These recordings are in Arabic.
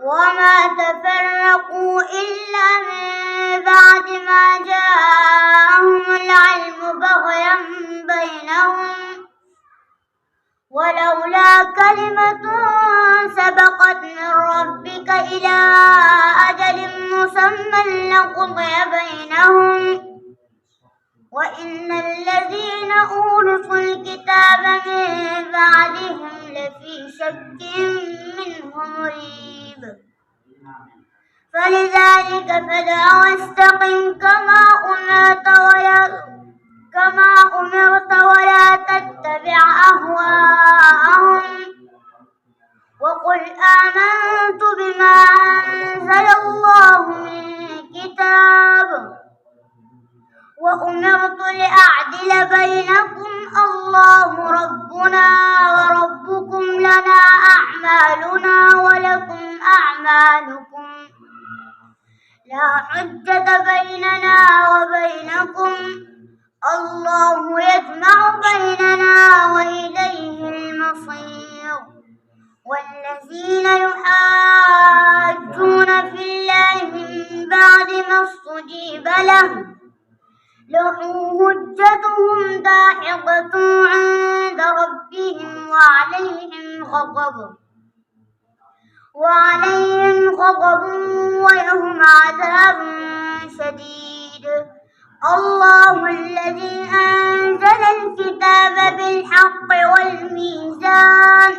وما تفرقوا إلا من بعد ما جاءهم العلم بغيا بينهم ولولا كلمة سبقت من ربك إلى أجل مسمى لقضي بينهم وإن الذين أورثوا الكتاب من بعدهم لفي شك منه مريب فلذلك فادع واستقم كما أمرت ولا تتبع أهواءهم وقل آمنت بما أنزل الله من كتاب وأمرت لأعدل بينكم الله ربنا وربكم لنا أعمالنا ولكم أعمالكم لا حجة بيننا وبينكم الله يجمع بيننا وإليه المصير والذين يحاجون في الله من بعد ما استجيب له حجتهم داحضة عند ربهم وعليهم غضب ولهم عذاب شديد الله الذي أنزل الكتاب بالحق والميزان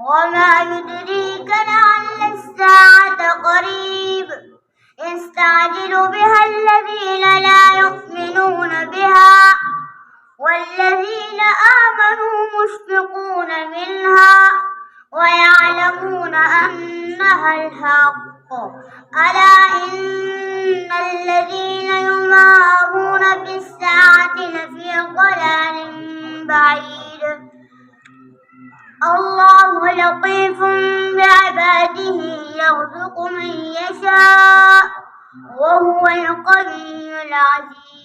وما يدريك لعل الساعة قريب يستعجل بها الذين لا يؤمنون بها والذين آمنوا مشفقون منها ويعلمون أنها الحق ألا إن الذين يمارون في الساعة لفي ضلال بعيد الله لطيف بعباده يرزق من يشاء وهو القوي العزيز